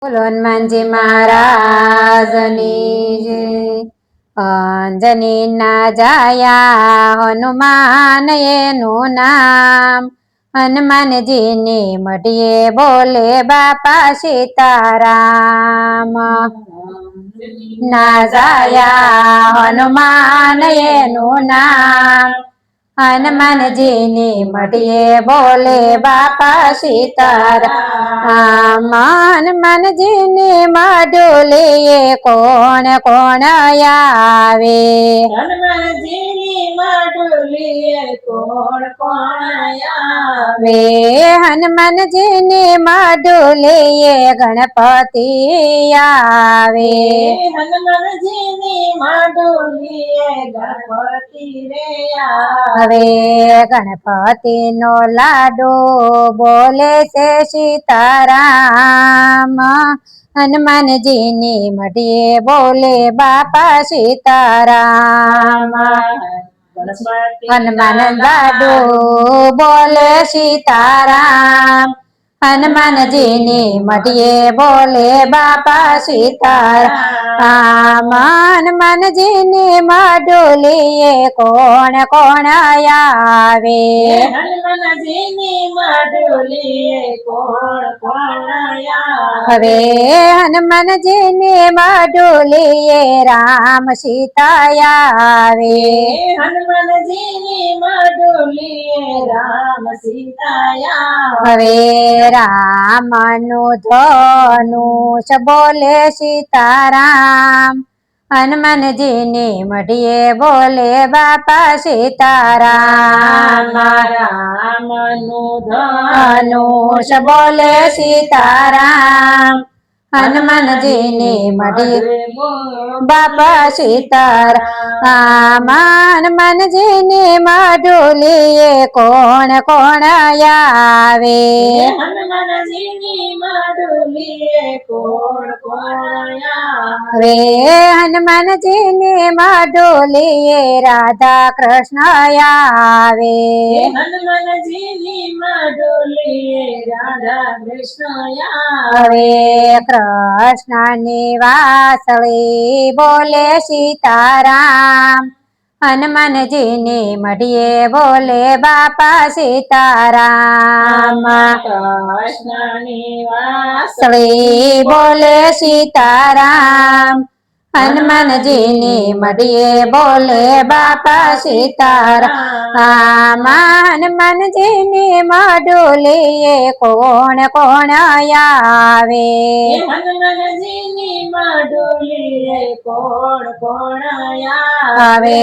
બોલો હનુમાનજી મહારાજની જય। અંજની ના જાયા હનુમાન એનું નામ, હનુમાનજી ની મઢીએ બોલે બાપા સીતારામ। ના જાયા હનુમાન એનું નામ, હનુમાનજી ની મઢીએ બોલે બાપા સીતારામ। હનુમાનજી ની મઢુલીએ કોણ કોણ આવે, હનુમાનજી ની મઢુલીએ કોણ કોણ આવે। હનુમાનજી ની મઢુલીએ ગણપતિ આવે। હનુમાનજી ની મઢુલીએ ગણપતિ રે આવે। ગણપતિ નો લાડો બોલે છે સીતારામ, હનુમાનજી ની મઢીએ બોલે બાપા સીતારામ। હનુમાન લાડો બોલે સીતારામ, હનુમાનજી ની મઢીએ બોલે બાપા સીતારામ। હનુમાનજી ની મઢુલીએ કોણ કોણ આવે, હનુમાનજી ની મઢુલીએ કોણ કોણ આવે। હનુમાનજી ની મઢુલીએ રામ સીતા આવે। હનુમાનજી ની મઢુલીએ રામ સીતા આવે। રામ નું ધનુષ બોલે સીતારામ, હનુમાનજી ની મઢીએ બોલે બાપા સીતારામ। રામ નું ધનુષ બોલે સીતારામ, હનુમાનજી ની મઢીએ બાપા સીતારામ। હનુમાનજી ની મઢુલીએ કોણ કોણ આવે, હનુમાનજી ની મઢુલીએ કોણ કોણ આવે। હનુમાનજી ની મઢુલીએ રાધા કૃષ્ણ આવે। હનુમાનજી ની મઢુલીએ રાધા કૃષ્ણ આવે। કૃષ્ણ ની વાંસળી બોલે સીતારામ, હનુમાનજી ની મઢીએ બોલે બાપા સીતારામ। કૃષ્ણ ની વાંસળી બોલે સીતારામ, હનુમાનજી ની મઢીએ બોલે બાપા સીતારામ। હનુમાનજી ની મઢુલીએ કોણ કોણ આવે, હનુમાનજી ની મઢુલીએ કોણ કોણ આવે।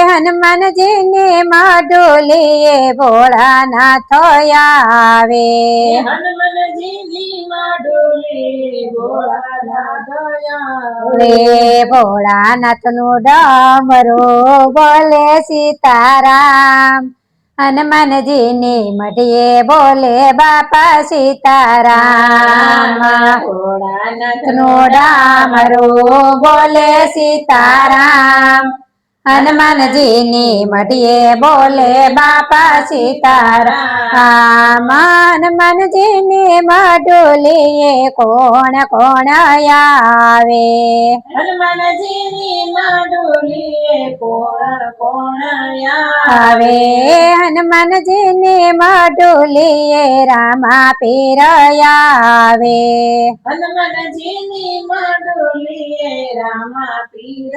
હનુમાનજી ની મઢુલીએ ભોળાનાથ આવે। હનુમાનજી ની મઢુલીએ ભોળાનાથ આવે। ભોળાનાથ નું ડમરું બોલે સીતારામ, હનુમાનજી ની મઢીએ બોલે બાપા સીતારામ। ભોળાનાથ નું ડામરું બોલે સીતારામ, હનુમાનજી ની મઢીએ બોલે બાપા સીતારામ। હનુમાનજી ની મઢુલીએ કોણ કોણ આવે, હનુમાનજી ની મઢુલીએ કોણ કોણ આવે। હનુમાનજી ની મઢુલીએ રામા પીર આવે। હનુમાનજી ની મઢુલીએ રામા પીર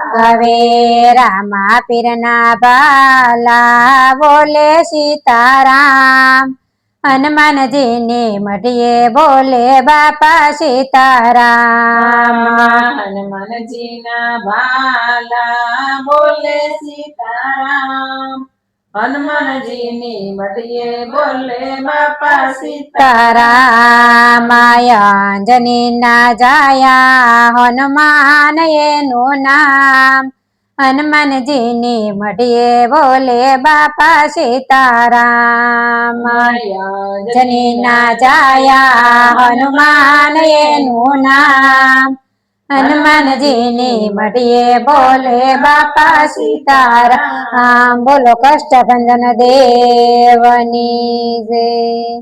આવે। રામા પીર ના બાલા બોલે સીતારામ, હનુમાનજી ની મઢીએ બોલે બાપા સીતારામ। હનુમાનજી ના ભાલા બોલે સીતારામ, હનુમાનજી ની મઢીએ બોલે બાપા સીતારામ। અંજની ના જાયા હનુમાન એનું નામ, હનુમાનજી ની મઢીએ બોલે બાપા સીતારામ। અંજની ના જાયા હનુમાન એનું નામ, હનુમાનજી ની મઢીએ બોલે બાપા સીતારામ। બોલો કષ્ટભંજન દેવની જય।